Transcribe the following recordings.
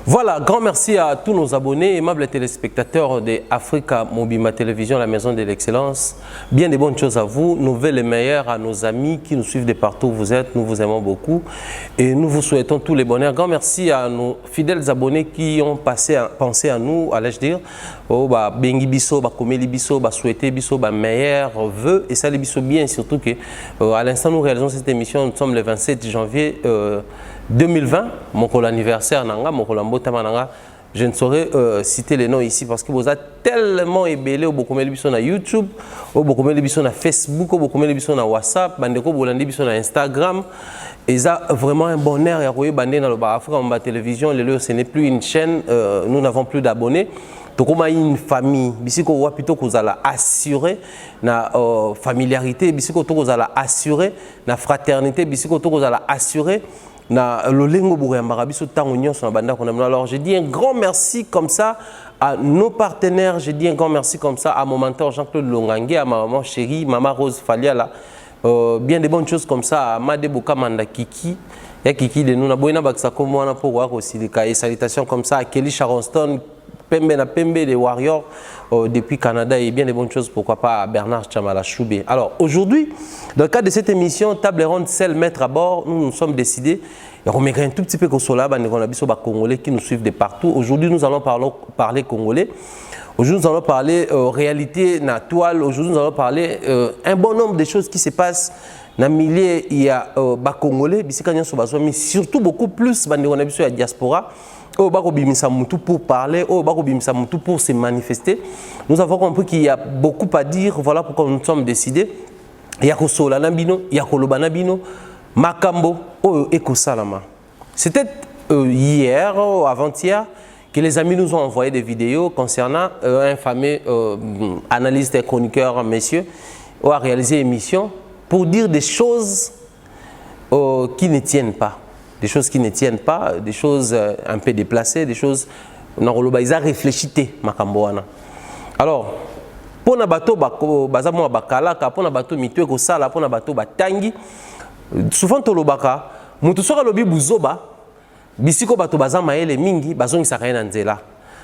Voilà, grand merci à tous nos abonnés, aimables téléspectateurs de Africa Mobima Télévision, la maison de l'excellence. Bien des bonnes choses à vous, nouvelles et meilleures à nos amis qui nous suivent de partout où vous êtes. Nous vous aimons beaucoup et nous vous souhaitons tous les bonheurs. Grand merci à nos fidèles abonnés qui ont pensé à nous, allais-je dire. Bengi biso, komeli biso, souhaiter biso, meilleurs vœux et ça les biso bien, surtout que à l'instant nous réalisons cette émission, nous sommes le 27 janvier 2020, mon anniversaire nanga, mon nanga. Je ne saurais citer les noms ici parce que vous êtes tellement ébélé au bokomeli biso na YouTube, au bokomeli biso na Facebook, au bokomeli biso na WhatsApp, bandeko bolandi biso na Instagram. Et ça vraiment un bonheur ya koye bandé dans le Africa Mobima Télévision. Ce n'est plus une chaîne, nous n'avons plus d'abonnés. Tokoma une famille, bisiko wa plutôt que la assurer na familiarité, bisiko to la assurer na fraternité, bisiko to la assurer na lolengo bouyamba biso tango nyonso na banda konamna. Alors je dis un grand merci comme ça à nos partenaires, je dis un grand merci comme ça à mon mentor Jean-Claude Longangue, à ma maman chérie, maman Rose Faliala. Bien des bonnes choses comme ça à Madeboka Manda Kiki. Ya Kiki de nous na boina baksa comme on a pour voir aussi les cas et salutations comme ça à Kelly Charonston, Pembe na Pembe des Warriors depuis Canada et bien des bonnes choses, pourquoi pas à Bernard Chamala Choubé. Alors aujourd'hui, dans le cadre de cette émission Table ronde seul maître à bord, nous nous sommes décidés et on met un tout petit peu comme cela, on a biso ba Congolais qui nous suivent de partout. Aujourd'hui nous allons parler congolais. Aujourd'hui, nous allons parler réalité naturelle. Aujourd'hui, nous allons parler un bon nombre de choses qui se passent dans le milieu. Il y a des Congolais, mais surtout beaucoup plus de la diaspora. Pour parler, pour se manifester. Nous avons compris qu'il y a beaucoup à dire. Voilà pourquoi nous sommes décidés. Il y a Kosola Nabino, il y a Koloba Nabino, Makambo, Eko Salama. C'était hier ou avant-hier que les amis nous ont envoyé des vidéos concernant un fameux analyste et chroniqueur, monsieur, qui a réalisé une émission pour dire des choses qui ne tiennent pas. Des choses qui ne tiennent pas, des choses un peu déplacées, des choses... Ils ont réfléchi, Makamboana. Alors, pour les bateaux, bazamo bakalaka, pour les bateaux mitwe kosala, pour les bateaux batangi, souvent tolobaka, mutu soka lobi buzoba, bisiko bato bazama ele mingi bazongi sakayena nzela.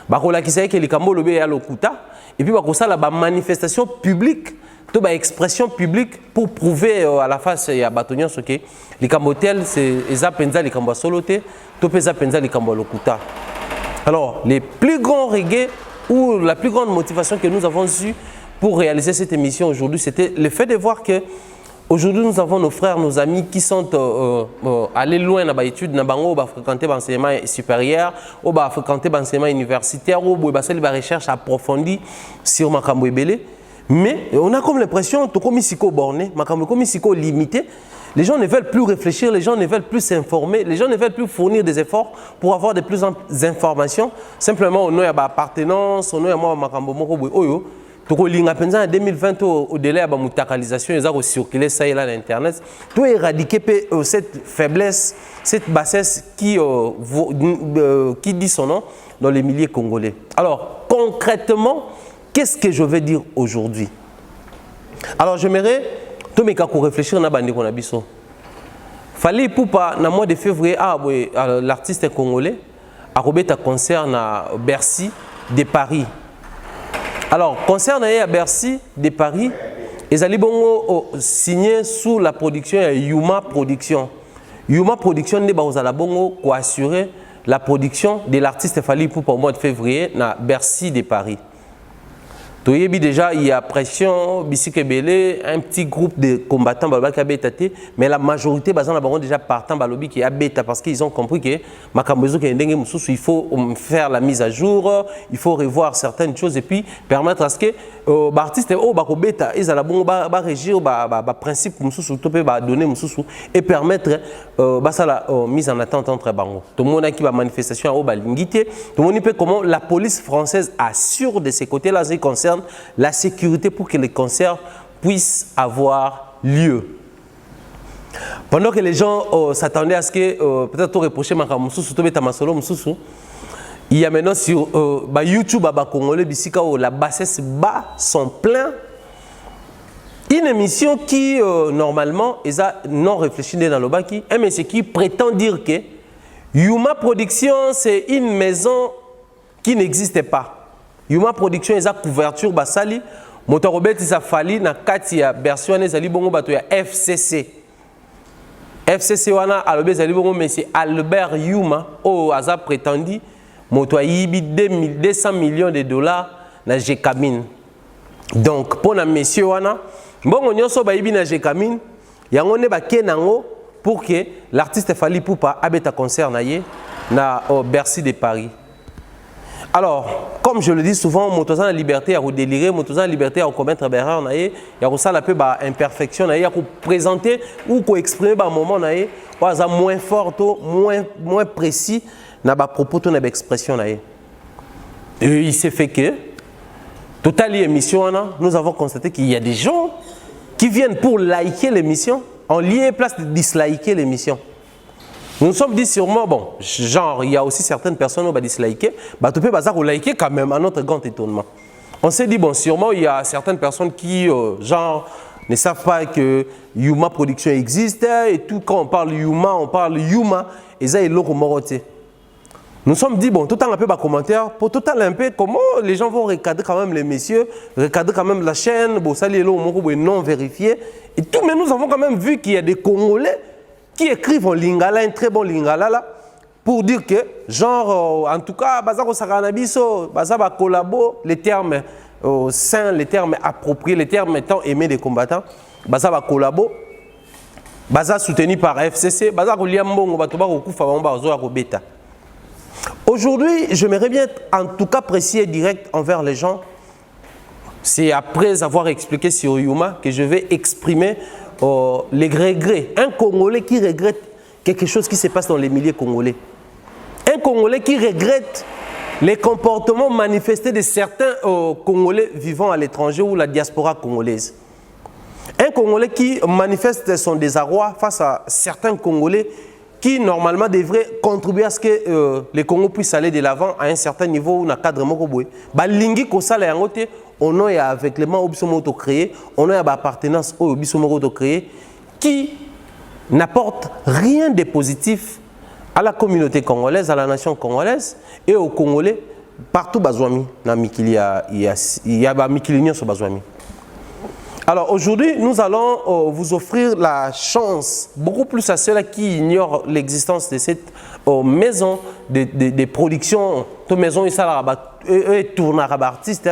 Bakola kisaye likambo lobi ya lokuta, et puis bakosala ba manifestation publique, to ba expression publique pour prouver à la face ya batonyo soke likambo tel c'est eza penza likambo soloté, to peza penza likambo lokuta. Alors, les plus grands reggae ou la plus grande motivation que nous avons eue pour réaliser cette émission aujourd'hui, c'était le fait de voir que aujourd'hui nous avons nos frères, nos amis qui sont allés loin dans l'étude, dans fréquenter l'enseignement supérieur, ou fréquenter l'enseignement universitaire, ou la recherche approfondie sur Makambo Ebele. Mais on a comme l'impression que comme ici borné, Makambo comme ici limité. Les gens ne veulent plus réfléchir, les gens ne veulent plus s'informer, les gens ne veulent plus fournir des efforts pour avoir de plus en plus d'informations. Simplement, on a appartenance, on a Makambo Moko Oyo. Donc, en 2020, au-delà de la mutualisation, ils ont circulé ça et là sur Internet. Tout éradiquer cette faiblesse, cette bassesse qui dit son nom dans les milliers congolais. Alors, concrètement, qu'est-ce que je veux dire aujourd'hui? Alors, j'aimerais tout mes cas pour réfléchir na bande konabiso. Fallait pour pas dans mois de février l'artiste congolais a robé un concert à Bercy de Paris. Alors concert à Bercy de Paris, ils allaient bongo signé sous la production Yuma Production. Yuma Production ne bazala bongo pour assurer la production de l'artiste Fallait pour au mois de février à Bercy de Paris. Déjà, il y a pression, Bisikebele, un petit groupe de combattants qui a bétaté, mais la majorité ont déjà partant qui a béta parce qu'ils ont compris que il faut faire la mise à jour, il faut revoir certaines choses et puis permettre à ce que les artistes ils ont régir le principe donner et permettre la mise en attente entre bango. Tout le monde qui va manifestation au balingité, tout le monde peut comment la police française assure de ces côtés-là, ce qui concerne la sécurité pour que les concerts puissent avoir lieu. Pendant que les gens s'attendaient à ce que peut-être reprocher il y a maintenant sur YouTube Congolais la bassesse bas sont pleins. Une émission qui normalement est non réfléchie dans le bas qui un monsieur qui prétend dire que Yuma Production, c'est une maison qui n'existait pas. Yuma Production, ils ont couverture basali. Motorobet, ils ont fallu na katia version ezali bongo bato ya FCC. FCC wana alobe ezali bongo monsieur Albert Yuma o aza prétendu moto yibi 200 millions de dollars na Jekamine. Donc pour na monsieur wana bongo nyonso ba yibi na Jekamine yango ne ba kenango pour que l'artiste Fally Ipupa abeta concert na ye na Bercy de Paris. Alors, comme je le dis souvent, moto za la liberté à délirer, moto za la liberté à commettre erreur na ye, ya ko sala peu ba imperfection na ye, ya ko présenter ou ko exprimer ba moment na ye, wa moins fort, moins précis na ba propos to na ba expression na ye. Et il s'est fait que total émission nous avons constaté qu'il y a des gens qui viennent pour liker l'émission en lieu et place de disliker l'émission. Nous nous sommes dit sûrement, bon, genre, il y a aussi certaines personnes qui ont disliké, bah, tu peux liker quand même, à notre grand étonnement. On s'est dit, bon, sûrement, il y a certaines personnes qui, genre, ne savent pas que Yuma Production existe, et tout, quand on parle Yuma, et ça, il l'a remoroté. Nous nous sommes dit, bon, tout un peu de commentaires, pour tout un peu, comment les gens vont recadrer quand même les messieurs, recadrer quand même la chaîne, bon, ça, les lots, non vérifiés, et tout, mais nous avons quand même vu qu'il y a des Congolais qui écrivent en lingala, un très bon lingala là, pour dire que, genre, en tout cas, bazako sakanabiso, bazaba collabo, les termes sains, les termes appropriés, les termes étant aimés des combattants, bazaba collabo, baza soutenu par FCC, bazako liambongo, batoba okufa bamba ozo akobeta. Aujourd'hui, j'aimerais bien être en tout cas précis et direct envers les gens. C'est après avoir expliqué sur Yuma que je vais exprimer les regrets. Un Congolais qui regrette quelque chose qui se passe dans les milieux congolais. Un Congolais qui regrette les comportements manifestés de certains Congolais vivant à l'étranger ou la diaspora congolaise. Un Congolais qui manifeste son désarroi face à certains Congolais qui normalement devraient contribuer à ce que les Congos puissent aller de l'avant à un certain niveau ou un cadre mokoboué. Balingi kosala yangote on a avec les membres auto créé, on a appartenance au auto créé qui n'apporte rien de positif à la communauté congolaise, à la nation congolaise et aux Congolais partout bazouami na mikili il y a mikili sur bazouami. Alors aujourd'hui, nous allons vous offrir la chance, beaucoup plus à ceux-là qui ignorent l'existence de cette maison de production, de maison et tourneur artiste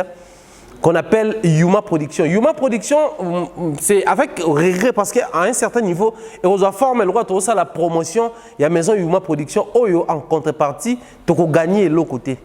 qu'on appelle Yuma Production. Yuma Production, c'est avec regret parce qu'à un certain niveau, et on a formé le droit de la promotion, il y a maison Yuma Production, en contrepartie, tu as gagné l'autre côté.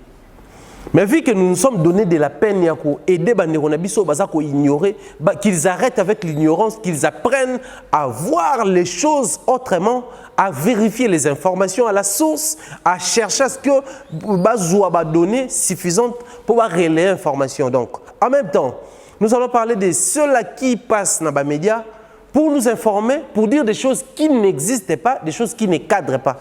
Mais vu que nous nous sommes donné de la peine à aider les ignorer, qu'ils arrêtent avec l'ignorance, qu'ils apprennent à voir les choses autrement, à vérifier les informations à la source, à chercher à ce que les données suffisantes pour relayer l'information. Donc, en même temps, nous allons parler de ceux-là qui passent dans les médias pour nous informer, pour dire des choses qui n'existent pas, des choses qui ne cadrent pas.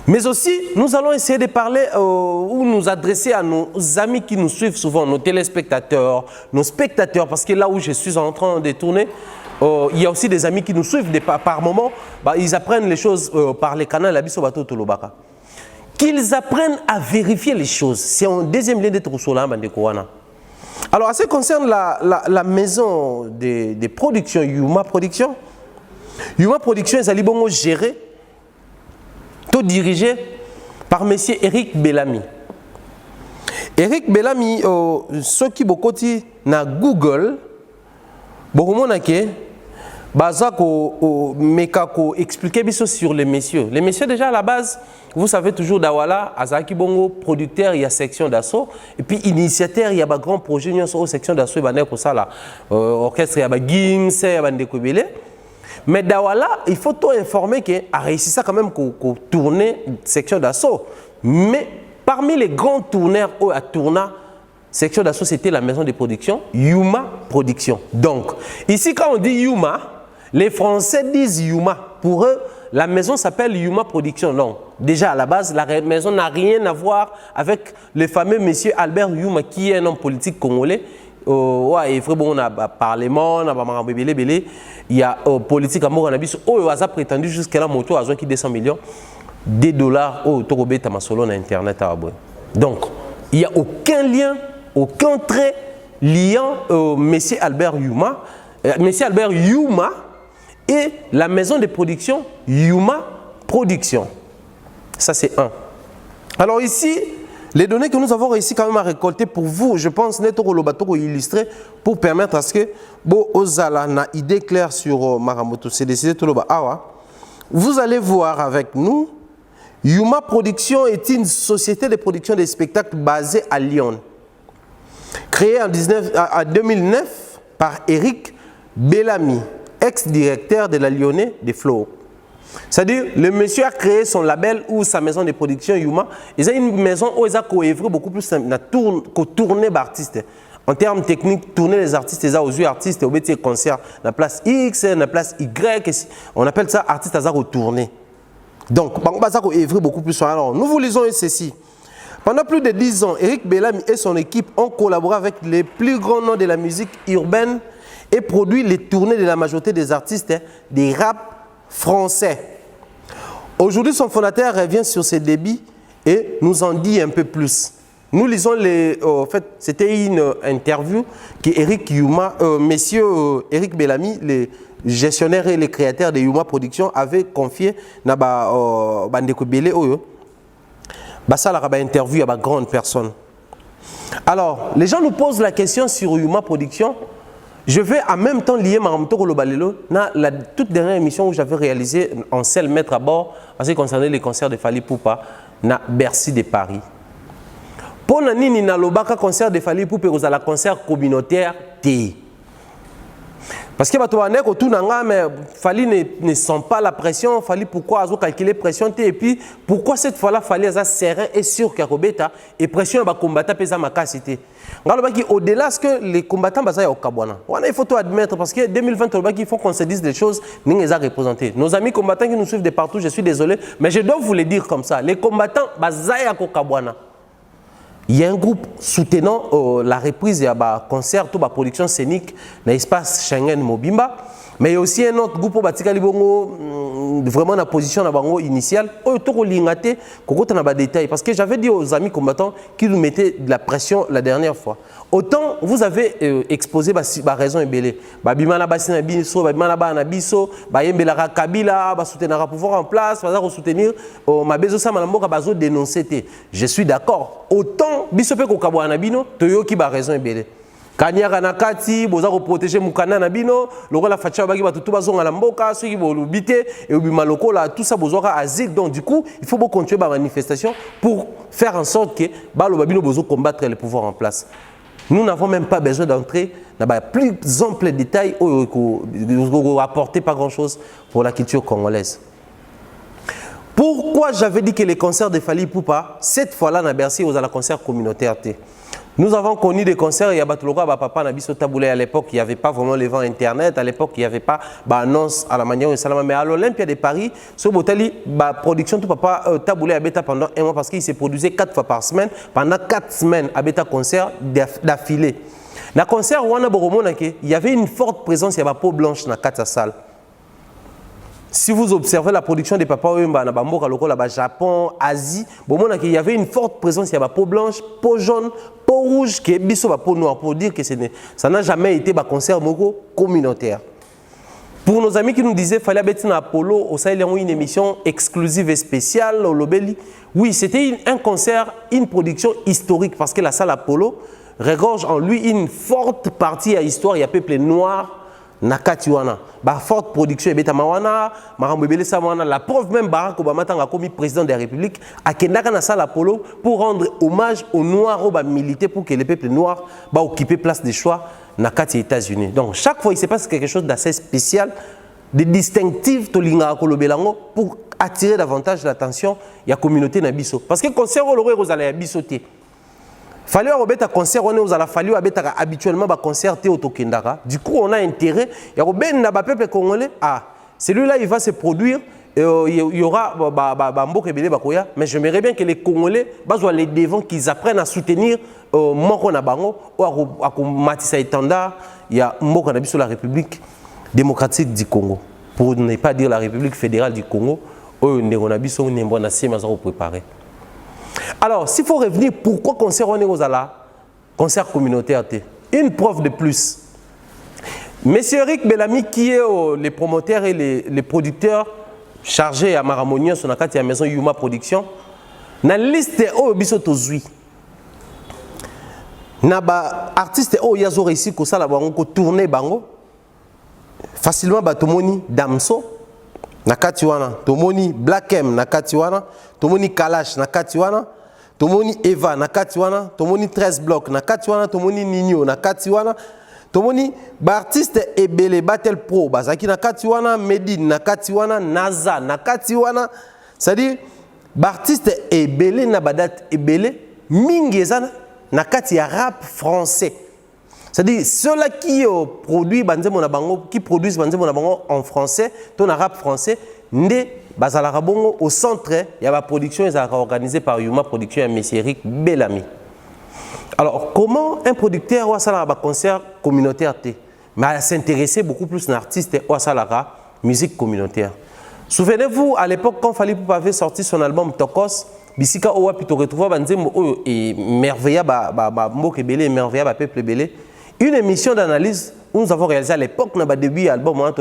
Mais aussi, nous allons essayer de parler ou nous adresser à nos amis qui nous suivent souvent, nos téléspectateurs, nos spectateurs, parce que là où je suis en train de tourner, il y a aussi des amis qui nous suivent par moment, ils apprennent les choses par les canaux Labiso Bato Tolobaka. Qu'ils apprennent à vérifier les choses. C'est en deuxième lien d'être sur la Bandekouana. Alors, en ce qui concerne la maison de production, Yuma Production est à Libongo gérée, tout dirigé par M. Eric Bellamy. Eric Bellamy, ceux qui bokoti na Google, bokomonake, bazako mekako expliquer biso sur les messieurs. Les messieurs déjà à la base, vous savez toujours Dawala, Azaki Bongo, producteur, il y a section d'assaut, et puis initiateur, il y a un grand projet, il y a une section d'assaut, il y a orchestre, il y a un Gings, il y a un mais Dawala, il faut tout informer qu'il a réussi ça quand même qu'on tourner section d'assaut. Mais parmi les grands tourneurs à tourner section d'assaut, c'était la maison de production, Yuma Production. Donc, ici quand on dit Yuma, les Français disent Yuma. Pour eux, la maison s'appelle Yuma Production. Non, déjà à la base, la maison n'a rien à voir avec le fameux monsieur Albert Yuma qui est un homme politique congolais. Ouais, vraiment, on a parlement, on a il y a politique à Moranabiso, on a prétendu jusqu'à la moto à qui 200 millions. des dollars au Tokobeta Masolo na internet à Aboué. Donc, il n'y a aucun lien, aucun trait liant M. Albert Yuma, et la maison de production Yuma Production. Ça, c'est un. Alors ici, les données que nous avons réussi quand même à récolter pour vous, je pense, netto illustré pour permettre à ce que Ozala na idée claire sur Maramoto, c'est décidé tout le bas. Vous allez voir avec nous, Yuma Production est une société de production de spectacles basée à Lyon. Créée en 2009 par Eric Bellamy, ex-directeur de la Lyonnais de Flow. C'est-à-dire, le monsieur a créé son label ou sa maison de production Yuma. Il a une maison où il a coévré beaucoup plus tourner d'artistes. En termes techniques, tourner les artistes, ils ont aux artistes, au métier concert, la place X, la place Y, on appelle ça artiste à retourner. Donc, on va coévré beaucoup plus. Alors, nous vous lisons ceci. Pendant plus de 10 ans, Eric Bellamy et son équipe ont collaboré avec les plus grands noms de la musique urbaine et produit les tournées de la majorité des artistes des rap français. Aujourd'hui, son fondateur revient sur ses débits et nous en dit un peu plus. Nous lisons en fait, c'était une interview que Eric Bellamy, le gestionnaire et le créateur de Yuma Production, avait confié à Bandeko Bele Oyo. Ça a une interview à une grande personne. Alors, les gens nous posent la question sur Yuma Production. Je vais en même temps lier Maramoto Kolobalelo dans la toute dernière émission où j'avais réalisé en seul mettre à bord en ce qui concernait les concerts de Fally Ipupa na Bercy de Paris. Pour Nani na lobaka concert de Fally Ipupa aux la concert communautaire T. Parce que Fally ne sent pas la pression, Fally pourquoi a calculé pression T et puis pourquoi cette fois-là Fally a serein et sûr qu'il et pression va combattre pesa makasité. Au-delà de que les combattants sont au Kabwana. Il faut tout admettre parce que 2020 il faut qu'on se dise des choses nous les a représentées. Nos amis combattants qui nous suivent de partout, je suis désolé, mais je dois vous le dire comme ça. Les combattants sont au Kabwana. Il y a un groupe soutenant la reprise de concert, la production scénique dans l'espace Schengen Mobimba. Mais il y a aussi un autre groupe qui est vraiment dans la position initiale. Parce que j'avais dit aux amis combattants qui nous mettaient de la pression la dernière fois. Autant vous avez exposé la raison et belé. Soutenir pouvoir en place, soutenir dénoncer. Je suis d'accord. Autant bisope ko kabwana bino toyoki ba raison et belé. Kanyaka nakati boza ko protéger mukana na bino lokola facha baki batutu bazonga la mboka ceux qui bolubité et obima lokola tout ça bozoka asile. Donc du coup il faut continuer la manifestation pour faire en sorte que balo babino bozo combattre le pouvoir en place. Nous n'avons même pas besoin d'entrer dans les plus amples détails où apporter pas grand chose pour la culture congolaise. Pourquoi j'avais dit que les concerts de Fally Ipupa cette fois-là na Bercy aux la concert communautaire T. Nous avons connu des concerts, il y a papa Nabiso Taboulé à l'époque, il n'y avait pas vraiment les vents internet, à l'époque il n'y avait pas d'annonce à la manière de Salama. Mais à l'Olympia de Paris, ce Botali, production tout papa Taboulé à Beta pendant un mois parce qu'il s'est produisé 4 fois par semaine, pendant 4 semaines à Beta concert d'affilée. Dans le concert, il y avait une forte présence, il y avait peau blanche dans la 4 salles. Si vous observez la production des papas au Japon, Asie, il y avait une forte présence, il y avait peau blanche, peau jaune, peau rouge, qui est peau noire, pour dire que ça n'a jamais été un concert communautaire. Pour nos amis qui nous disaient qu'il fallait être Apollo, au Sahel, une émission exclusive et spéciale au Lobeli. Oui, c'était un concert, une production historique, parce que la salle Apollo regorge en lui une forte partie à histoire, il y a peuple noir. Nakatiwana, forte production et Betamawana, la preuve même Barack Obama a commis président de la République à Kendaka na salle Apollo pour rendre hommage aux Noirs militaires pour que les peuples noirs occupent place de choix dans les États-Unis. Donc chaque fois il se passe quelque chose d'assez spécial, de distinctif pour attirer davantage l'attention de la communauté Nabiso. Parce que le concert vous allez bisoter. Fallait un concert, on a fallu habituellement un concert au Tokendara. Du coup, on a intérêt. Il y a un peuple congolais. Ah, celui-là, il va se produire. Il y aura mais j'aimerais bien que les Congolais, les devants, qu'ils apprennent à soutenir Moko Nabango ou à Matissa Etanda. Il y a Moko Nabiso, la République démocratique du Congo. Pour ne pas dire la République fédérale du Congo. on a biso nembo na sima za préparer. Alors, s'il faut revenir, pourquoi concert on est aux ala concert communautaire? Une preuve de plus. Monsieur Eric Bellamy, qui est les promoteurs et les producteurs chargés à Maramonien, sur la maison Yuma Production, na liste o biso tozui. Na ba artiste o yazo réussi ko sala bango ko tourner bango. Facilement ba tomoni Damso na kati wana, tomoni Black M na kati wana, tomoni Kalash na kati wana, tomoni Eva na kati wana, tomoni 13 Block na kati wana, tomoni Nino na kati wana, tomoni ba artiste ebele Battle Pro bazaki na kati wana, Medine na kati wana, Naza na kati wana. C'est-à-dire ba artiste ebele na badat ebele mingi ezana na kati ya rap français. C'est-à-dire ceux-là qui produisent qui produisent en français, ton rap français, ndé bazala bongo au centre, il y a la production organisée par Yuma Production et M. Eric Bellamy. Alors comment un producteur ou un concert communautaire mais s'intéresser beaucoup plus à un artiste ou à la musique communautaire. Souvenez-vous à l'époque quand Fally Ipupa avait sorti son album Tokos, bisika owa pito retrouva banzembo oyo et merveilla ba mboke belé merveilla ba peuple belé. Une émission d'analyse où nous avons réalisé à l'époque, dans le début de l'album,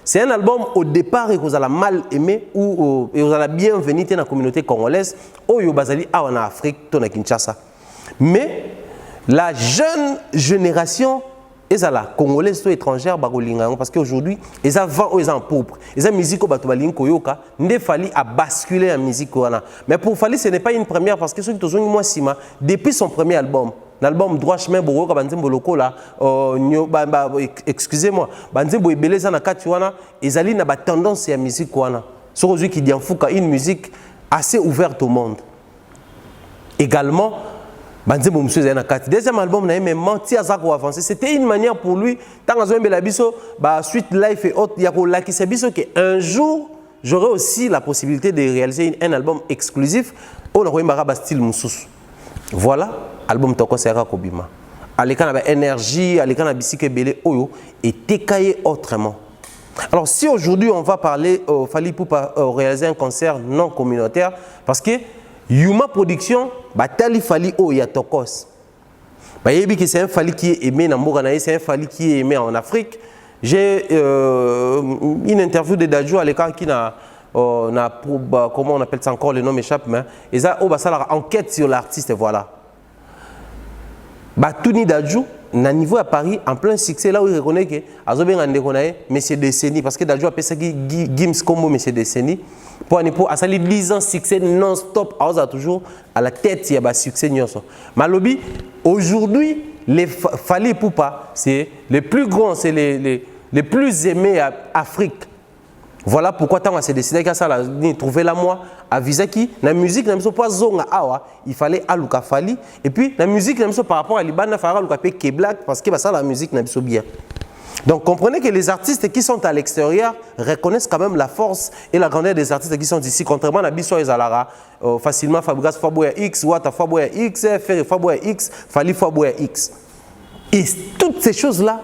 c'est un album au départ que vous avez mal aimé ou vous avez bienvenue dans la communauté congolaise ou en Afrique, en Kinshasa. Mais la jeune génération, ils sont là, congolaise ou étrangère, parce qu'aujourd'hui, ils ont vent, ils ont pauvre. Ils ont musique au Batobalin Koyoka, il fallait basculer la musique. Mais pour Fally, ce n'est pas une première parce que ceux qui ont moi Sima, depuis son premier album, l'album Droit Chemin Boroka Banzembo Loko là, excusez-moi, Banzembo Ebeleza na kati wana, ezali na ba tendance ya musique wana. C'est aujourd'hui qui dit en fouka une musique assez ouverte au monde. Également, Banzembo Monsieur na kati. Deuxième album na même menti à zako avancer. C'était une manière pour lui, tant que Zombela biso, ba suite life et autres, yako laki se biso que un jour j'aurai aussi la possibilité de réaliser un album exclusif au Noroimba style Moussous. Voilà, album Toko Sera Kobima. Alekana ba énergie, alekana bisike belé oyo et tékaye autrement. Alors si aujourd'hui on va parler Fally Ipupa réaliser un concert non communautaire parce que Yuma Production batali Fally o ya Tokos. Ba yebi que c'est un Fally qui est aimé na mboka na c'est un Fally qui est aimé en Afrique. J'ai une interview de Dadju aleka qui na comment on appelle ça encore, le nom m'échappe, mais ils ont enquête sur l'artiste, voilà. Batouni Dadju, na niveau à Paris, en plein succès, là où il reconnaît que Azobe Ngandekone, Monsieur Décennie, parce que Dadju appelle ça Gims Combo Monsieur Décennie, pour à sali 10 ans succès non-stop, à toujours à la tête, il y a un succès nyoso. Malobi, aujourd'hui, les Fally Ipupa, c'est les plus grands, c'est les plus aimés à Afrique. Voilà pourquoi tant on s'est décidé qu'à ça trouver la moi à Visaki la musique n'a pas zonga awa il fallait aluka Fally et puis la musique n'a pas par rapport à Liban fara aluka pe Keblak parce que ça la musique n'a pas bien. Donc comprenez que les artistes qui sont à l'extérieur reconnaissent quand même la force et la grandeur des artistes qui sont ici contrairement à Biso et Zalara facilement Fabregas Faboya X Wata Faboya X Ferry Faboya X Fally Faboya X et toutes ces choses là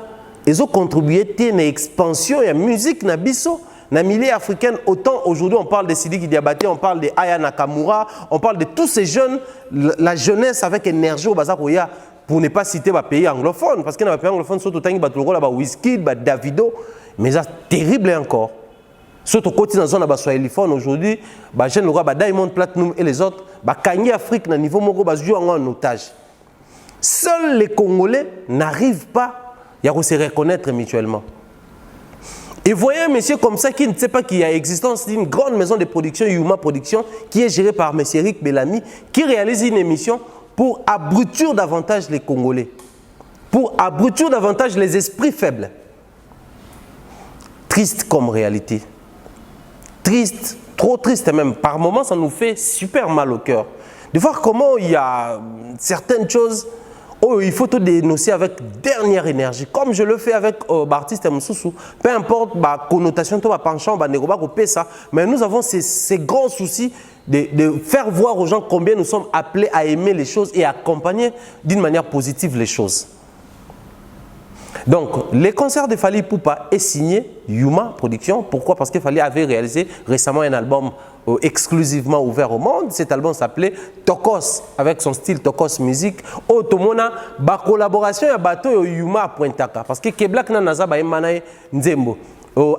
elles ont contribué à une expansion et la musique na Biso. Dans le milieu africain, autant aujourd'hui on parle de Sidiki Diabaté, on parle de Aya Nakamura, on parle de tous ces jeunes, la jeunesse avec énergie au bazar pour ne pas citer les pays anglophones, parce que dans les pays anglophones, surtout il y a Wizkid, Davido, mais c'est terrible encore. Surtout quand dans la zone de Swahiliphone aujourd'hui, les jeunes Diamond Platinum et les autres, Kanye Afrique, au niveau Moko, jouent en otage. Seuls les Congolais n'arrivent pas à se reconnaître mutuellement. Et voyez un monsieur comme ça qui ne sait pas qu'il y a existence d'une grande maison de production, Yuma Production, qui est gérée par M. Eric Bellamy, qui réalise une émission pour abrutir davantage les Congolais, pour abrutir davantage les esprits faibles. Triste comme réalité. Triste, trop triste même. Par moments, ça nous fait super mal au cœur. De voir comment il y a certaines choses... Oh, il faut tout dénoncer avec dernière énergie, comme je le fais avec l'artiste Moussoussou. Peu importe la connotation, tout va penchant, mais nous avons ces grands soucis de faire voir aux gens combien nous sommes appelés à aimer les choses et à accompagner d'une manière positive les choses. Donc, les concerts de Fally Ipupa est signé Yuma Production. Pourquoi? Parce que Fally avait réalisé récemment un album exclusivement ouvert au monde. Cet album s'appelait Tokos, avec son style Tokos Music. Otomona, ba collaboration ya bato Yuma Pointaka. Parce que Keblak na naza ba emanaye Nzembo.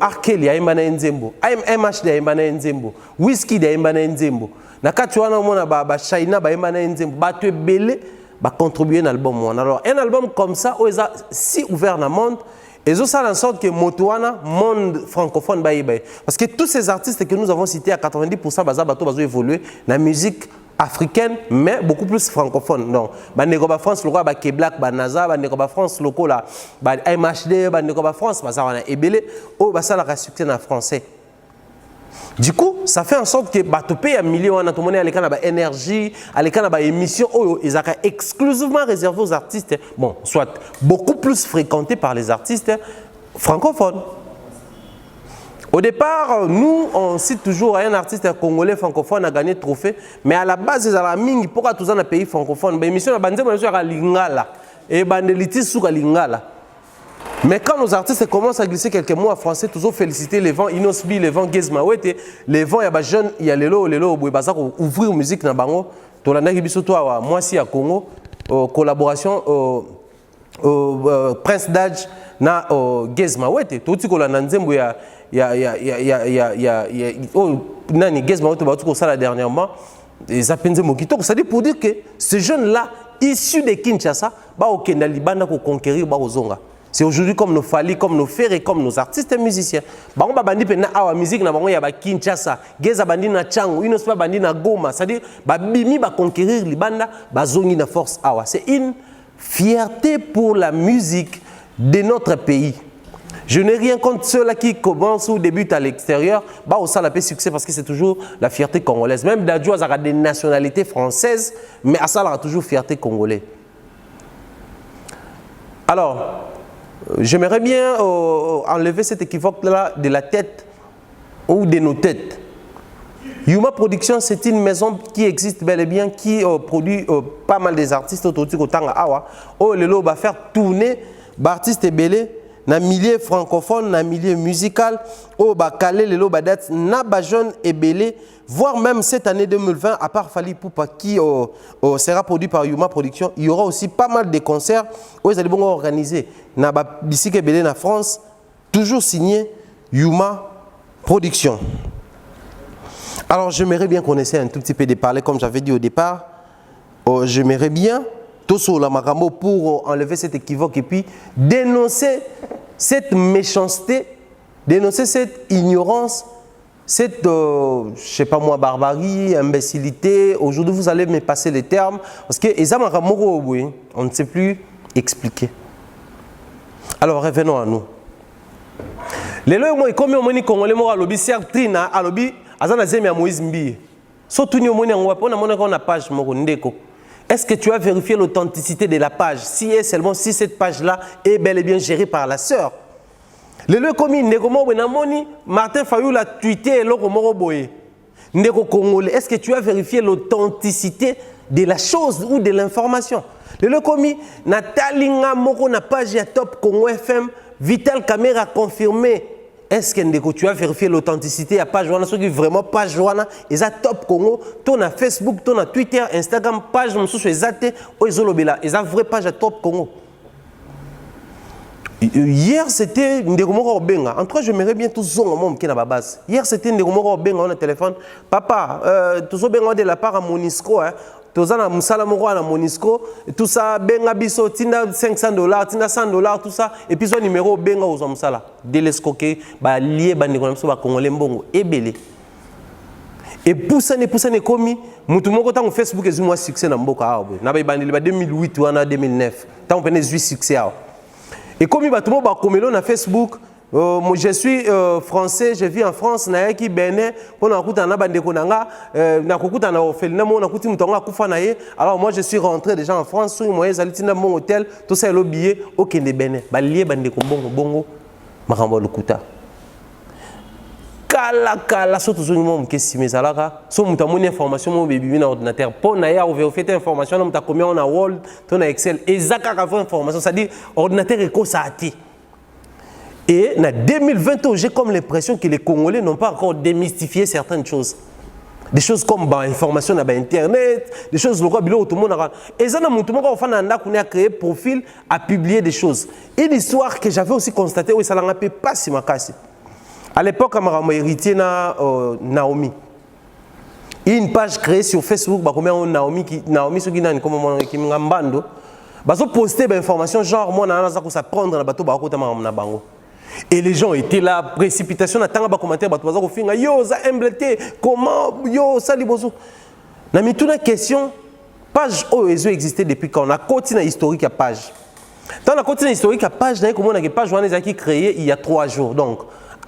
Arkeli ya emanaye Nzembo. MHD ya emanaye Nzembo. Whisky ya emanaye Nzembo. Na kati wana mona ba Shaina ba emanaye Nzembo. Bato ebele ba contribuer un album. Alors, un album comme ça, si ouvert dans le monde, et ça en sorte que Motoana, monde francophone, parce que tous ces artistes que nous avons cités, à 90%, ils évolué dans la musique africaine, mais beaucoup plus francophone. Donc, Négoba France, le roi, Keblak, Naza, Négoba France, le roi, MHD, Négoba France, Ebele, ça a succès en français. Du coup, ça fait en sorte que Batopé a million on a tout le monde à l'écran énergie, à l'écran émission, ils sont exclusivement réservés aux artistes, bon, soit beaucoup plus fréquentés par les artistes francophones. Au départ, nous, on cite toujours un artiste congolais francophone a gagné trophée, mais à la base, ils ont la mingi pour tous les pays francophones. L'émission a bandé à Lingala et bandelitis sur Lingala. Mais quand nos artistes commencent à glisser quelques mots en français, toujours féliciter les vents Inosbi, les vents Gezmawete, les vents, il y a des jeunes, il y a les lots, ouvrir musique dans Bango, moi aussi à Congo, collaboration Prince Daj na Gezmawete, tout ce qu'on a nzembo nani Gezmawete batuko ça dernièrement, les appenzé mokito, ça dit pour dire que ces jeunes-là issus de Kinshasa, ba au Kenya Libana pour conquérir ba ozonga. C'est aujourd'hui comme nos Fally, comme nos Ferré, comme nos artistes et musiciens. Bango bandi pena awa musique na bango ya ba Kinshasa, Geza bandi na Changu, Inospa bandi na Goma, c'est-à-dire ba bimi ba conquérir libanda, ba zongi na force awa. C'est une fierté pour la musique de notre pays. Je n'ai rien contre ceux-là qui commencent ou débutent à l'extérieur, bah au ça la paix succès parce que c'est toujours la fierté congolaise. Même Dadjo a des nationalités françaises, mais à ça a toujours fierté congolaise. Alors, j'aimerais bien enlever cet équivoque-là de la tête ou de nos têtes. Yuma Production, c'est une maison qui existe bel et bien, qui produit pas mal des artistes autour de Tanga Awa. Oh, le lot va faire tourner d'artistes belés dans le milieu francophone, dans le milieu musical. Oh, bah, calé le lot date, na ba jeune et belé. Voire même cette année 2020, à part Fally Ipupa qui sera produit par Yuma Production, il y aura aussi pas mal de concerts où ils allons organiser. D'ici que Belé en France, toujours signé Yuma Production. Alors j'aimerais bien qu'on essaie un tout petit peu de parler, comme j'avais dit au départ. J'aimerais bien, tout sur la Marambo, pour enlever cet équivoque et puis dénoncer cette méchanceté, dénoncer cette ignorance, cette, je sais pas moi, barbarie, imbécilité. Aujourd'hui, vous allez me passer les termes. Parce que on ne sait plus expliquer. Alors, revenons à nous. Les lois, comme on dit, Congolais, on a lobby Sertrina, a lobby, Azana Zemia Moïse Mbi. Surtout, on a page, est-ce que tu as vérifié l'authenticité de la page? Si et seulement si cette page-là est bel et bien gérée par la sœur. Le lieu commis, Martin Fayou l'a tweeté et l'autre boye. Congolais, est-ce que tu as vérifié l'authenticité de la chose ou de l'information? Le lieu commis, Nathalie Ngamoko n'a pas à Top Congo FM, Vital Caméra confirmé. Est-ce que tu as vérifié l'authenticité à page Wana, ceux qui vraiment page Wana, ils ont Top Congo, ton à Facebook, ton à Twitter, Instagram, page, ils ont vraie page à Top Congo. Hier, c'était Ndegomoro Obenga. En tout cas, j'aimerais bien tout ça qui est à la base. Hier, c'était Ndegomoro Obenga, on a téléphone. Papa, tout ça, de la part à Monisco, tout ça, à Moussalamoro à Monisco, tout ça, Benga Bisso, Tina $500, Tina $100, tout ça. Et puis, son numéro Benga aux hommes, ça là. Dès l'escoqué, lié, Ndegomoro Congolais Mbongo, et belé. Et pour ça, commis, tout le monde a Facebook et moi succès dans Mboka. N'a pas 2008 ou 2009. Tant qu'on a 8 succès. Et comme il va tout le monde sur Facebook, je suis français, je vis en France, je suis bénin, alors moi je suis rentré déjà en France, sur moi j'ai allé mon hôtel, tout ça le billet, aucun des bénin, balié bande bongo bongo, marambo le kuta. kala so tozongi mo mokesi mezalaka so muta moni information mo bebi na ordinateur po na ya vérifier information na muta combien on a Word to na Excel ezaka ka information ça dit ordinateur eko ça ati. Et en 2020 j'ai comme l'impression que les Congolais n'ont pas encore démystifié certaines choses. Des choses comme information sur internet, des choses locales tout le monde a. Et ça na mutu moko ofana nda a créé profil à publier des choses. Une histoire que j'avais aussi constaté où ça l'a pas si makasi. À l'époque, je suis héritier na Naomi. Il y a une page créée sur Facebook, Naomi ce qui est comme Ngambando. Ils ont posté des informations genre moi je vais prendre na bateau na bango. Et les gens étaient là, précipitation, na tanga ba commentaire bateau bazo finga yo za emblété comment yo ça liboso. Na mi toute question page OESO existait depuis quand on a continué historique à page. Dans la continué historique à page na comment on a page wana qui créé il y a 3 jours donc.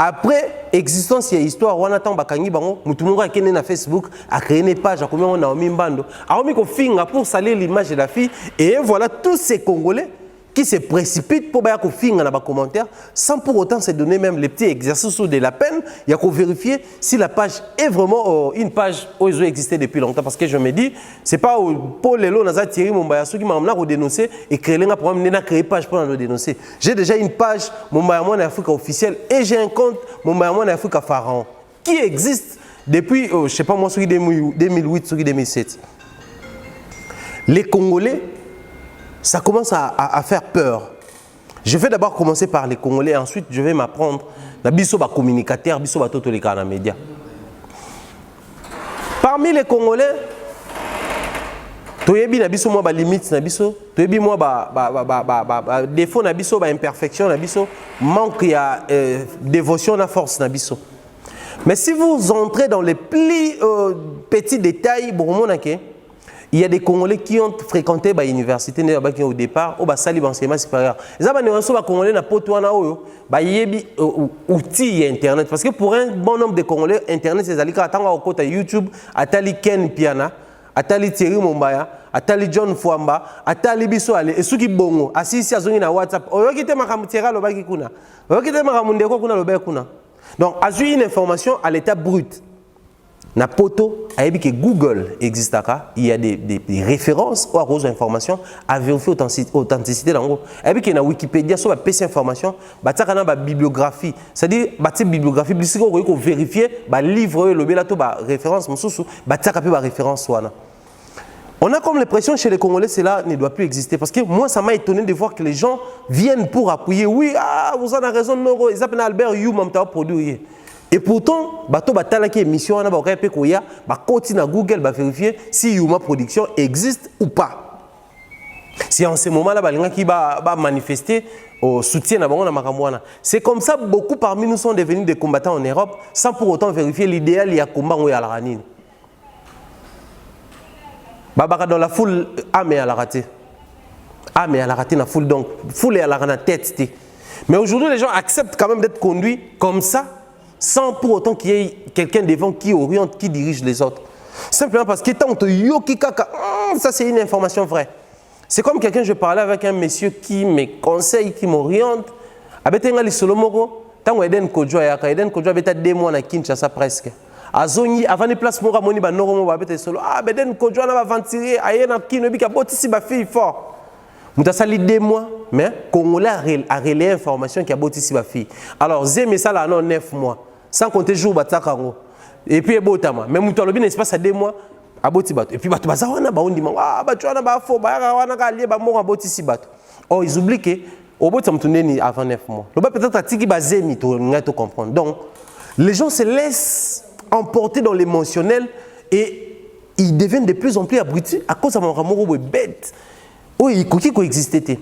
Après existence et histoire, on attend bakangi bango, mutumunga kene na Facebook a créé une page, a combien on a Naomi Mbando, a mis ko finga pour salir l'image de la fille et voilà tous ces Congolais qui se précipitent pour faire finga dans les commentaires sans pour autant se donner même les petits exercices de la peine, il y a qu'à vérifier si la page est vraiment une page où ils ont existé depuis longtemps parce que je me dis c'est pas pour les lots naza Thierry Mombaya ceux qui m'ont amené à dénoncer et créer un problème n'a créé page pour nous dénoncer. J'ai déjà une page Mombaya en Afrique officielle et j'ai un compte Mombaya en Afrique Pharaon qui existe depuis je sais pas moi sur 2008 sur 2007. Les Congolais ça commence à faire peur. Je vais d'abord commencer par les Congolais, ensuite je vais m'apprendre. Nabiso ba communicateur, biso ba toto les canaux médias. Parmi les Congolais, toyebi nabiso moi ba limite nabiso, toyebi moi ba défaut nabiso ba imperfection nabiso, manque ya dévotion na force nabiso. Mais si vous entrez dans les plus petits détails, il y a des Congolais qui ont fréquenté l'université au départ, au sali enseignement supérieur. Les Congolais n'ont pas outils internet parce que pour un bon nombre de Congolais, internet c'est allé à YouTube, atali Ken Piana, atali Thierry Mombaya, atali John Fwamba, atali Biso Ale et ceux qui bongo assis à na WhatsApp. Oyokite makamutiera lobaki kuna. Oyokite makamundeko kuna lobaki kuna. Donc, a une information à l'état brut. Na poto, que Google existe, il y a des références aux informations à vérifier l'authenticité. Et puis, na Wikipédia, sur la PC information, il y a une bibliographie. C'est-à-dire, il y a une bibliographie, il faut vérifier, le livre, le référence, il y a une référence. On a comme l'impression chez les Congolais, cela ne doit plus exister. Parce que moi, ça m'a étonné de voir que les gens viennent pour appuyer. Oui, vous avez raison, ils appellent Albert You, je produit. Et pourtant, bato batala qui émission on a ba pe koya ba continue à Google ba vérifier si Yuma production existe ou pas. Si en ce moment là balinga qui ba manifester au soutien na bango na makamwana. C'est comme ça beaucoup parmi nous sont devenus des combattants en Europe sans pour autant vérifier l'idéal ya combat ngo ya la ranine. Babaka dans la foule mais à la raté. Mais à la raté na foule donc foule à la rana tête. Mais aujourd'hui les gens acceptent quand même d'être conduits comme ça. Sans pour autant qu'il y ait quelqu'un devant qui oriente, qui dirige les autres. Simplement parce que tant que yoki kaka, ça c'est une information vraie. C'est comme quelqu'un, je parlais avec un monsieur qui me conseille, qui m'oriente. Abetenga li solomoko, tant Eden Kodjo yaka, Eden Kodjo abeta 2 mois na Kinshasa presque. Azoni avant les places mora moni ba noromo ba beta solo. Eden Kodjo na ba ventiler, ayena kino bika botisi ba fille fort. Mouta sali 2 mois, mais Congolais a relayé l'information qui a botisi ba fille. Alors zémi ça là non 9 mois. Sans compter jour bataka et puis botama même mutu alobi espace à 2 mois aboti bato et puis bato bazawana ba ondima bato wana ba fo ba wana ka lie ba mo aboti si bato oh ils oublient que oboti mutu neni avant 9 mois le ba peut-être atiki bazemi to ngato comprendre donc les gens se laissent emporter dans l'émotionnel et ils deviennent de plus en plus abrutis à cause de mon amour bête oui il coexistait.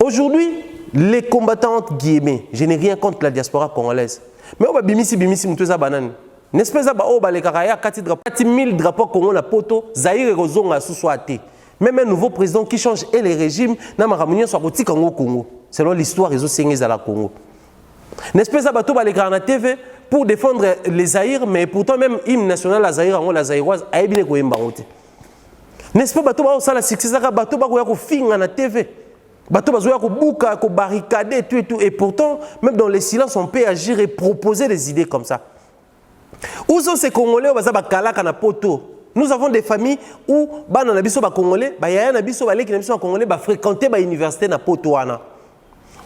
Aujourd'hui les combattants guillemets, je n'ai rien contre la diaspora congolaise. Mais on va bimisi muteza banane. N'est-ce pas ça ba o ba le karaya 4000 drapeaux Congo la poto, Zaire rozonga sous-soité. Même un nouveau président qui change et les régimes na maramunien soit petit Congo. Selon l'histoire ils ont signé à la Congo. N'est-ce pas ça ba to ba le karana TV pour défendre les Zaire mais pourtant même hymne national la Zaire la Zairoise a bien ko yemba. N'est-ce pas ba to ba ça la succès ça ba to ba ko finga na TV. Bateau bazoya ko bouka, ko barricader, tout et tout. Et pourtant, même dans les silences, on peut agir et proposer des idées comme ça. Où sont ces Congolais baza bakalaka na poto? Nous avons des familles où bana na biso ba Congolais, ba yaya na biso ba leki na biso ba Congolais ba fréquenter ba université na poto wana.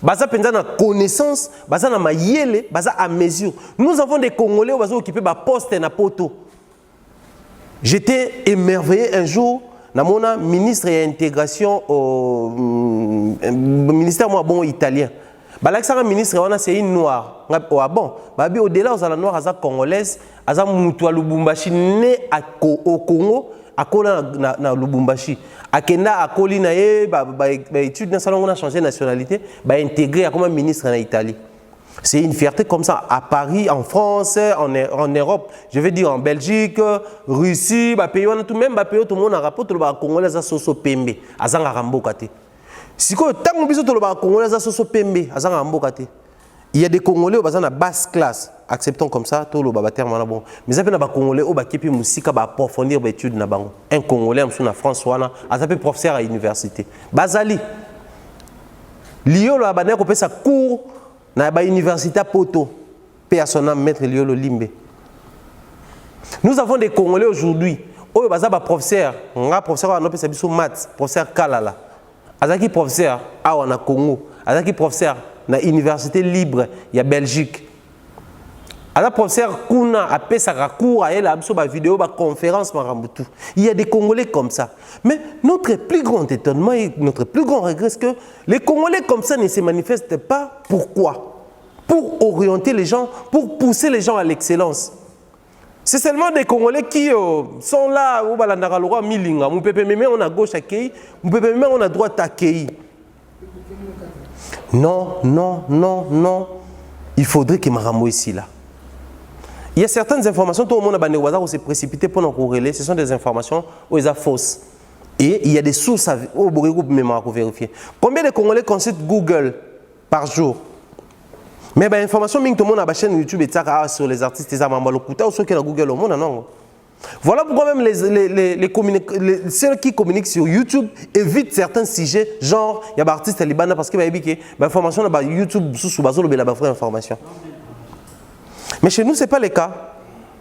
Baza penza na connaissance, baza na mayele, baza à mesure. Nous avons des Congolais où baza occupé ba poste na poto. J'étais émerveillé un jour. Namona ministre et intégration au ministère moi bon italien. Balaksara ministre wana c'est une noire. Ah bon, babi au-delà aux ala noire aza congolaise, aza mutu à Lubumbashi né au Congo, akola na Lubumbashi. Akenda akoli na ye ba étude na salon on a changé de nationalité, ba intégré comme ministre en Italie. C'est une fierté comme ça à Paris, en France, en Europe, je veux dire en Belgique, Russie, pays tout même pays tout le monde a rapport le congolais à soso pembe, azanga rambokate. Si quoi tant biso to le congolais à soso pembe, azanga rambokate. Il y a des Congolais au bazan à basse classe, acceptons comme ça tout le babater mana bon. Mais ça peut na ba congolais au ba kepi musika ba approfondir ba étude na bango. Un congolais en na France wana, azapé professeur à l'université. Bazali. Lio la bané ko pesa cours na ba université poto personnel maître Liolo Limbe. Nous avons des Congolais aujourd'hui oyo baza ba professeur nga professeur na pesa biso maths professeur Kalala azaki professeur awa na Congo azaki professeur na université libre ya Belgique ala professeur kuna a pesa cours a elle biso ba vidéo ba conférence marambutu. Il y a des Congolais comme ça. Mais notre plus grand étonnement et notre plus grand regret c'est que les Congolais comme ça ne se manifestent pas. Pourquoi? Pour orienter les gens, pour pousser les gens à l'excellence. C'est seulement des Congolais qui sont là où balandaka lora milinga, mon pépé mémé on a gauche accueilli, mon pépé mémé on a droite accueilli. Non, non, non, non. Il faudrait que Maramo ici là. Il y a certaines informations, tout le monde a s'est précipité pour nous corréler. Ce sont des informations où elles sont fausses. Et il y a des sources au groupe mémoire pour vérifier. Combien de Congolais consultent Google par jour? Mais ben information tout le monde a la chaîne YouTube et sur les artistes des Amambalokuta ou ceux qui ont Google au monde non. Voilà pourquoi même ceux qui communiquent sur YouTube évitent certains sujets genre il y a des artistes libanais parce que l'information sur YouTube sous bazo le vraie information. Mais chez nous, ce n'est pas le cas.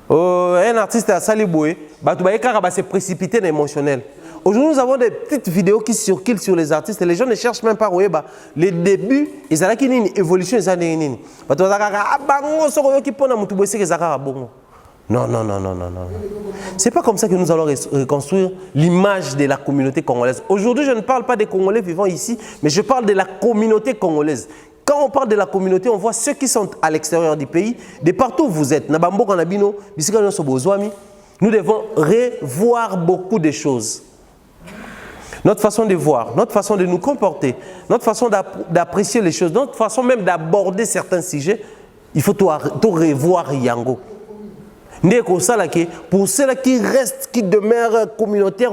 Un artiste à Saliboué, il s'est précipité dans l'émotionnel. Aujourd'hui, nous avons des petites vidéos qui circulent sur les artistes et les gens ne cherchent même pas les débuts. Ils ont une évolution. Non, non, non, non, non, non. Ce n'est pas comme ça que nous allons reconstruire l'image de la communauté congolaise. Aujourd'hui, je ne parle pas des Congolais vivant ici, mais je parle de la communauté congolaise. Quand on parle de la communauté, on voit ceux qui sont à l'extérieur du pays, de partout où vous êtes. Nous devons revoir beaucoup de choses. Notre façon de voir, notre façon de nous comporter, notre façon d'apprécier les choses, notre façon même d'aborder certains sujets, il faut tout revoir Yango. Pour ceux qui restent, qui demeurent communautaires,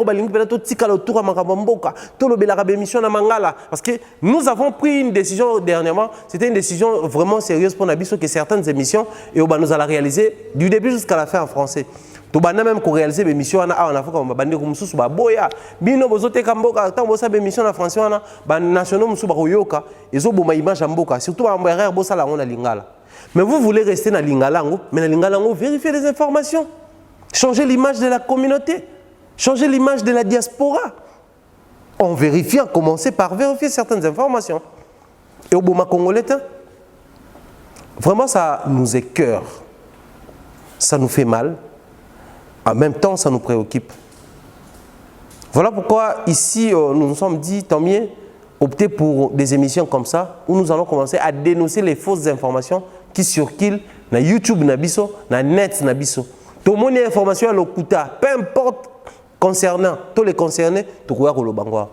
parce que nous avons pris une décision dernièrement, c'était une décision vraiment sérieuse pour Nabiso, que certaines émissions, et nous allons réaliser du début jusqu'à la fin en français. Tu vas même réaliser des émissions en Afrique, on va bandir comme sous boya. Bino bozote kamboka, tant bossa émission en français, on a national musu baroyoka, ils ont bon image en boka, surtout en derrière bossa la on a lingala. Mais vous voulez rester dans l'Ingalango, mais dans l'Ingalango, vérifiez les informations. Changez l'image de la communauté. Changez l'image de la diaspora. En vérifiant, commencez par vérifier certaines informations. Et au Boma Congolais, vraiment ça nous écœure. Ça nous fait mal. En même temps, ça nous préoccupe. Voilà pourquoi ici, nous nous sommes dit, tant mieux, opter pour des émissions comme ça, où nous allons commencer à dénoncer les fausses informations qui circulent na YouTube na biso, na net na biso. Tout le monde a information à l'okuta, peu importe concernant, tous les concernés, tout le monde a l'obangwa.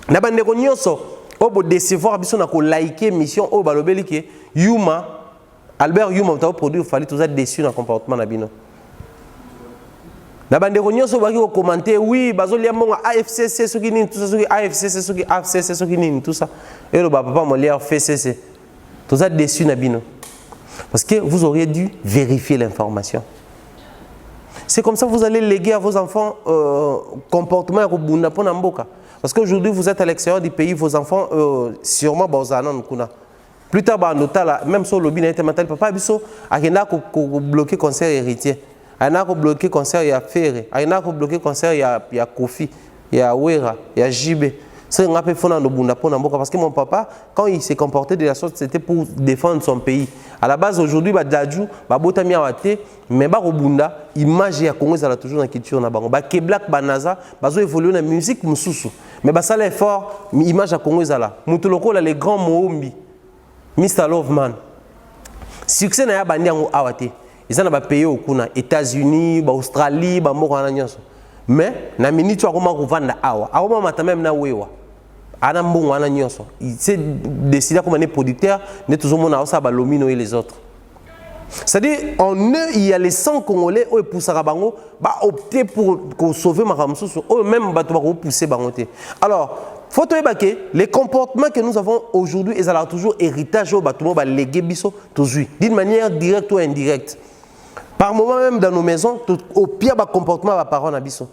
Na bandeko nyonso, obo décevoir biso na ko liker mission o balobeli ke Yuma, Albert Yuma ta produit fallait tout ça déçu dans comportement na bino. Na bandeko nyonso baki ko commenter oui, bazolia monga AFCC soki nini tout ça soki AFCC soki AFCC soki nini tout ça. Et le papa mon lien FCC. Tout ça déçu na bino. Parce que vous auriez dû vérifier l'information. C'est comme ça que vous allez léguer à vos enfants comportement et bunda pour Namboka. Parce qu'aujourd'hui, vous êtes à l'extérieur du pays, vos enfants, sûrement, plus tard, même sur le lobby, papa, il y a bloqué le concert héritier. Il y a bloqué le concert, il y a Ferré. Il y a bloqué le concert, il y a Kofi, il y a Wera, il y a Jibé. C'est un peu parce que mon papa, quand il s'est comporté de la sorte, c'était pour défendre son pays. À la base, aujourd'hui, Dadju, Botami Awate, mais Bunda, l'image ya Congo, ça toujours dans la culture. Keblak, Banaza, Bazo évolue dans la musique, Moussoussou. Mais ça l'effort, l'image à Congo, ça là. Moutoloko, les grands Mohombi, Mr. Loveman. Succès n'a pas bandi en Awate. Ils ont pays aux États-Unis, Australie, Morananos. Mais, na minute, tu as comment revendre awa. Awa, mata même na wewa. Ana mbongo ana nyonso. Il s'est décidé comme un producteur, n'est toujours mon awa ba lomino et les autres. C'est-à-dire, en eux, il y a les 100 Congolais qui poussent à Bango, opter pour sauver Maramsou, eux-mêmes pour pousser Bangote. Alors, faut que les comportements que nous avons aujourd'hui, ils ont toujours héritage au bâtiment, légué biso, d'une manière directe ou indirecte. Par moment même dans nos maisons, au pire comportement va parole à biso.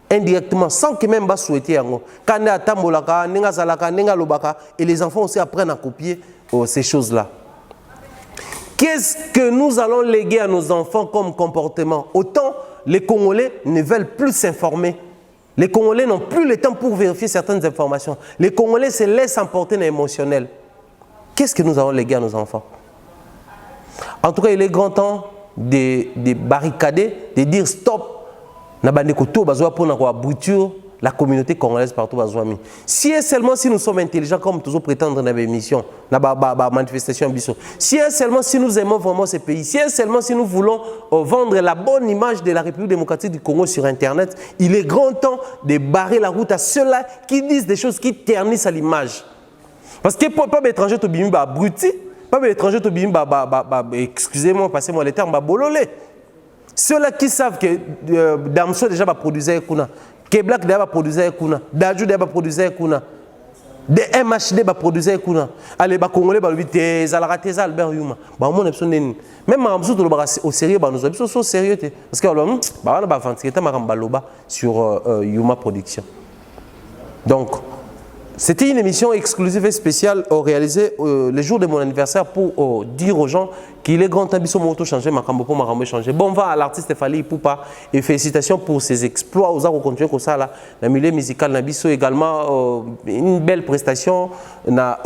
Indirectement, sans que même pas souhaiter. Quand on a tambolaka, nenga zalaka, nenga lobaka, et les enfants aussi apprennent à copier ces choses-là. Qu'est-ce que nous allons léguer à nos enfants comme comportement? Autant les Congolais ne veulent plus s'informer. Les Congolais n'ont plus le temps pour vérifier certaines informations. Les Congolais se laissent emporter dans l'émotionnel. Qu'est-ce que nous allons léguer à nos enfants? En tout cas, il est grand temps de barricader, de dire stop. La communauté congolaise partout. Si et seulement si nous sommes intelligents, comme toujours prétendre dans l'émission, dans la manifestation, si et seulement si nous aimons vraiment ce pays, si et seulement si nous voulons vendre la bonne image de la République démocratique du Congo sur Internet, il est grand temps de barrer la route à ceux-là qui disent des choses qui ternissent à l'image. Parce que pas d'étrangers to bimi abruti, pas d'étrangers to bimi excusez-moi, passez-moi les termes, bololé. Ceux-là qui savent que Damso déjà va produire kuna, Keblak déjà va produire kuna, Dadju déjà va produire kuna, des MHD va produire kuna. Allez, ba Congolais va lui dire Zalara Teza Albert Yuma. Bah mon option n'est même Ramsou de l'obra au sérieux, bah nous sommes sérieux parce que alors bah on va vendre ta marambaloba sur Yuma Production. Donc c'était une émission exclusive et spéciale réalisée le jour de mon anniversaire pour dire aux gens qu'il est grand temps de moto changer, makambo pour makambo changer. Bon va à l'artiste Fally Ipupa et félicitations pour ses exploits aux arts continuer comme ça là. Dans le milieu musical Nabiso également une belle prestation na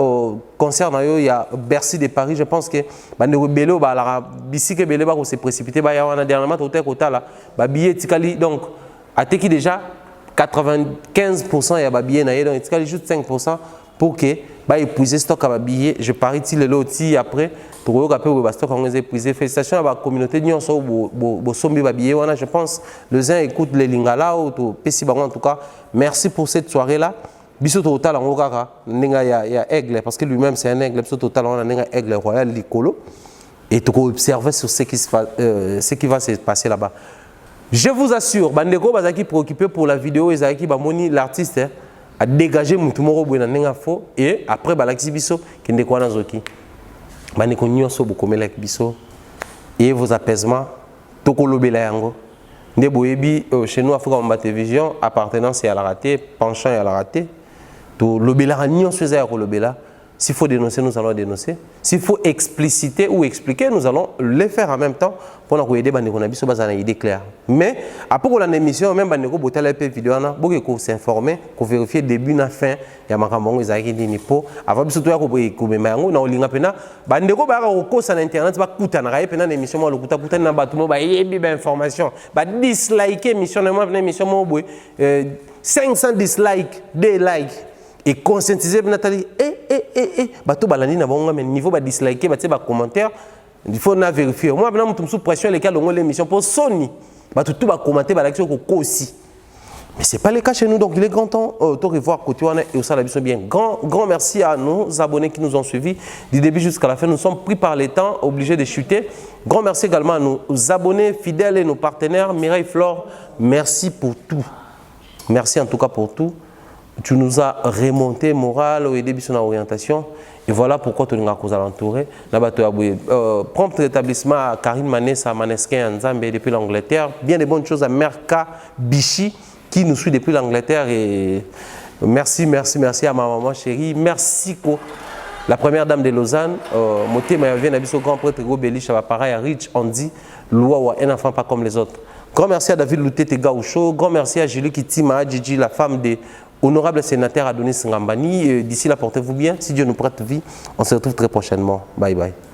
concert na yo il y a Bercy de Paris. Je pense que bande rebello ba la bisi que belé ba ko se précipiter ba ya wana dernièrement hôtel kota là ba billet tikali donc a teki déjà 95% il y a billets naïe donc il y a juste 5% pour que bah épuiser stock à billets. Je parie til le loti après pour que après bah stock on les épuiser. Félicitations à la communauté nion so bo sombi ba billets wana je pense les uns écoutent les lingala ou to pesi bango en tout cas merci pour cette soirée là. Biso total en okaka ninga ya aigle parce que lui-même c'est un aigle biso total on a ninga aigle royal licolo et tu observer sur ce qui va se passer là-bas. Je vous assure, Bandeko Bazaki préoccupé pour la vidéo, Ezaki Bamoni, l'artiste, a dégagé Moutumoro Bouenanenga faux et après Balaxi Bisso, qui n'est quoi dans Zoki. Bandeko Nyonso Bokomelek Bisso et vos apaisements, Toko Lobelayango. Ndeboyebi, chez nous, Africa Mamba Télévision, appartenance à la raté, penchant à la raté. To Lobela Nyonso Zayako Lobela. S'il faut dénoncer, nous allons dénoncer. S'il faut expliciter ou expliquer, nous allons le faire en même temps pour nous aider à nous idée claire. Mais après la émission, même si vous avez une vidéo, vous s'informer, vous vérifier début et fin. Il y a un Internet, information. 500 dislikes, des likes. Et conscientiser Nathalie, bateau balani na bonga mais niveau ba disliker ba ba commentaire il faut na vérifier moi maintenant sous pression les cas de l'émission pour Sony bateau tout ba commenter ba l'action ko aussi mais c'est pas le cas chez nous donc il est grand temps de revoir côté on et ça la vision bien grand merci à nos abonnés qui nous ont suivis du début jusqu'à la fin nous sommes pris par les temps obligés de chuter grand merci également à nos abonnés fidèles et nos partenaires Mireille Flore merci pour tout merci en tout cas pour tout. Tu nous as remonté moral au début de son orientation Et voilà pourquoi tu nous as entouré. Prompt rétablissement à Karine Manessa, Maneskin Nzambe depuis l'Angleterre. Bien de bonnes choses à Merka Bichi qui nous suit depuis l'Angleterre. Et merci, merci, merci à ma maman chérie. Merci la première dame de Lausanne. Moté Mayavien Abisso, grand prêtre Belich, pareil à Rich Andy, Loua, un enfant pas comme les autres. Grand merci à David Loutete Gaoucho. Grand merci à Julie Kitima Gigi, la femme de honorable sénateur Adonis Ngambani. D'ici là, portez-vous bien. Si Dieu nous prête vie, on se retrouve très prochainement. Bye bye.